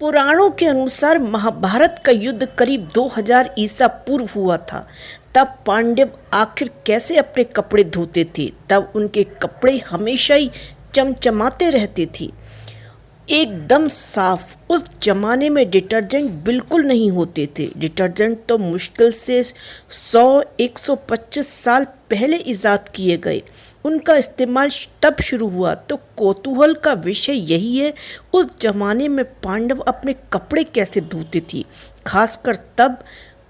पुराणों के अनुसार महाभारत का युद्ध करीब 2000 ईसा पूर्व हुआ था। तब पांडव आखिर कैसे अपने कपड़े धोते थे? तब उनके कपड़े हमेशा ही चमचमाते रहते थे, एकदम साफ। उस जमाने में डिटर्जेंट बिल्कुल नहीं होते थे। डिटर्जेंट तो मुश्किल से 100-125 साल पहले इजाद किए गए। उनका इस्तेमाल तब शुरू हुआ। तो कौतूहल का विषय यही है, उस जमाने में पांडव अपने कपड़े कैसे धोते थे, खासकर तब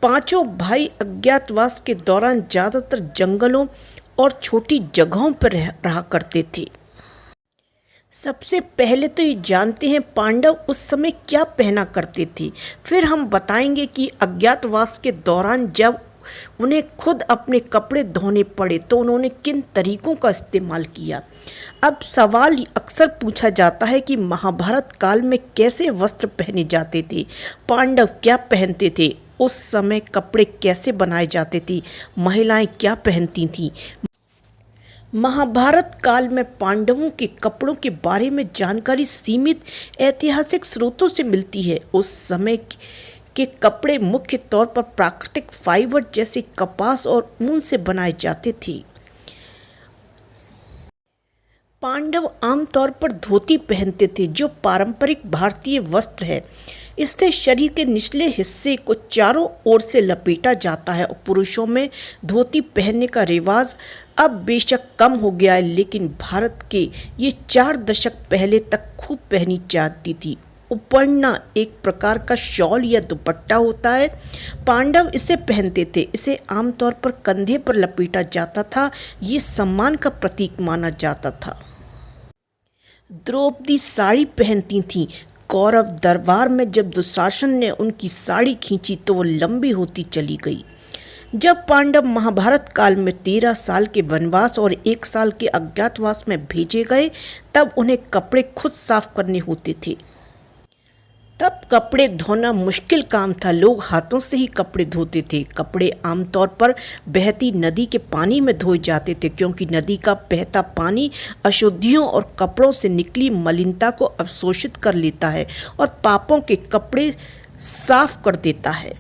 पांचों भाई अज्ञातवास के दौरान ज़्यादातर जंगलों और छोटी जगहों पर रहा करते थे। सबसे पहले तो ये जानते हैं पांडव उस समय क्या पहना करते थे। फिर हम बताएंगे कि अज्ञातवास के दौरान जब उन्हें खुद अपने कपड़े धोने पड़े तो उन्होंने किन तरीकों का इस्तेमाल किया। अब सवाल अक्सर पूछा जाता है कि महाभारत काल में कैसे वस्त्र पहने जाते थे, पांडव क्या पहनते थे, उस समय कपड़े कैसे बनाए जाते थे, महिलाएं क्या पहनती थीं। महाभारत काल में पांडवों के कपड़ों के बारे में जानकारी सीमित ऐतिहासिक स्रोतों से मिलती है। उस समय के कपड़े मुख्य तौर पर प्राकृतिक फाइबर जैसे कपास और ऊन से बनाए जाते थे। पांडव आमतौर पर धोती पहनते थे, जो पारंपरिक भारतीय वस्त्र है। इससे शरीर के निचले हिस्से को चारों ओर से लपेटा जाता है। और पुरुषों में धोती पहनने का रिवाज अब बेशक कम हो गया है, लेकिन भारत के ये 4 दशक पहले तक खूब पहनी जाती थी। उपरना एक प्रकार का शॉल या दुपट्टा होता है। पांडव इसे पहनते थे। इसे आमतौर पर कंधे पर लपेटा जाता था। ये सम्मान का प्रतीक माना जाता था। द्रौपदी साड़ी पहनती थीं। कौरव दरबार में जब दुशासन ने उनकी साड़ी खींची तो वो लंबी होती चली गई। जब पांडव महाभारत काल में 13 साल के वनवास और 1 साल के अज्ञातवास में भेजे गए, तब उन्हें कपड़े खुद साफ करने होते थे। तब कपड़े धोना मुश्किल काम था। लोग हाथों से ही कपड़े धोते थे। कपड़े आमतौर पर बहती नदी के पानी में धोए जाते थे, क्योंकि नदी का बहता पानी अशुद्धियों और कपड़ों से निकली मलिनता को अवशोषित कर लेता है और पापों के कपड़े साफ कर देता है।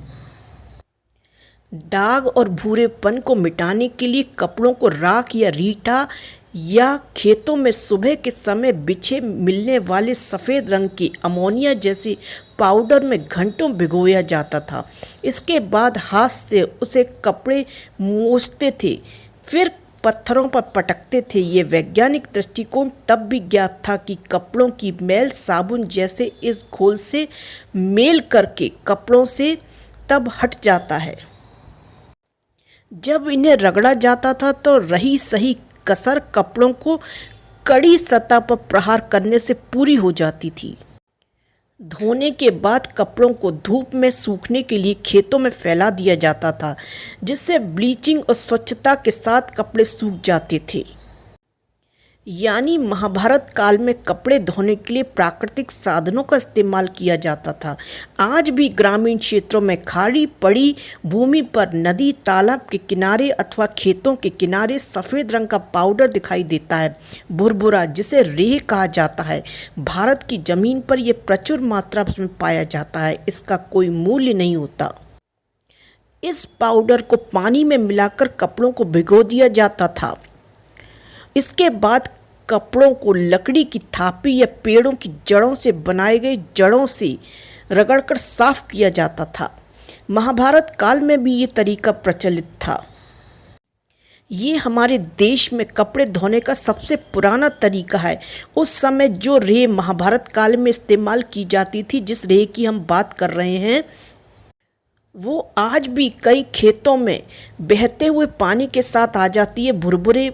दाग और भूरेपन को मिटाने के लिए कपड़ों को राख या रीठा या खेतों में सुबह के समय बिछे मिलने वाले सफ़ेद रंग के अमोनिया जैसे पाउडर में घंटों भिगोया जाता था। इसके बाद हाथ से उसे कपड़े मूछते थे, फिर पत्थरों पर पटकते थे। ये वैज्ञानिक दृष्टिकोण तब भी ज्ञात था कि कपड़ों की मैल साबुन जैसे इस घोल से मेल करके कपड़ों से तब हट जाता है। जब इन्हें रगड़ा जाता था तो रही सही कसर कपड़ों को कड़ी सतह पर प्रहार करने से पूरी हो जाती थी। धोने के बाद कपड़ों को धूप में सूखने के लिए खेतों में फैला दिया जाता था, जिससे ब्लीचिंग और स्वच्छता के साथ कपड़े सूख जाते थे। यानी महाभारत काल में कपड़े धोने के लिए प्राकृतिक साधनों का इस्तेमाल किया जाता था। आज भी ग्रामीण क्षेत्रों में खाली पड़ी भूमि पर नदी, तालाब के किनारे अथवा खेतों के किनारे सफ़ेद रंग का पाउडर दिखाई देता है, भुरभुरा, जिसे रेह कहा जाता है। भारत की ज़मीन पर यह प्रचुर मात्रा में पाया जाता है। इसका कोई मूल्य नहीं होता। इस पाउडर को पानी में मिलाकर कपड़ों को भिगो दिया जाता था। इसके बाद कपड़ों को लकड़ी की थापी या पेड़ों की जड़ों से बनाए गए जड़ों से रगड़कर साफ किया जाता था। महाभारत काल में भी ये तरीका प्रचलित था। ये हमारे देश में कपड़े धोने का सबसे पुराना तरीका है। उस समय जो रेह महाभारत काल में इस्तेमाल की जाती थी, जिस रेह की हम बात कर रहे हैं, वो आज भी कई खेतों में बहते हुए पानी के साथ आ जाती है, भुरभुरे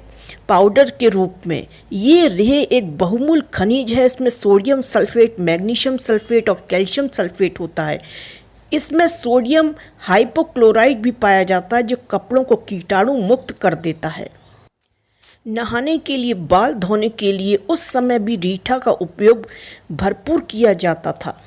पाउडर के रूप में। ये रेह एक बहुमूल्य खनिज है। इसमें सोडियम सल्फेट, मैग्नीशियम सल्फेट और कैल्शियम सल्फेट होता है। इसमें सोडियम हाइपोक्लोराइड भी पाया जाता है, जो कपड़ों को कीटाणु मुक्त कर देता है। नहाने के लिए, बाल धोने के लिए उस समय भी रीठा का उपयोग भरपूर किया जाता था।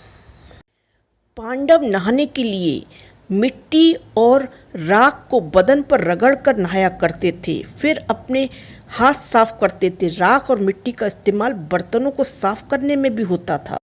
पांडव नहाने के लिए मिट्टी और राख को बदन पर रगड़कर नहाया करते थे, फिर अपने हाथ साफ करते थे। राख और मिट्टी का इस्तेमाल बर्तनों को साफ करने में भी होता था।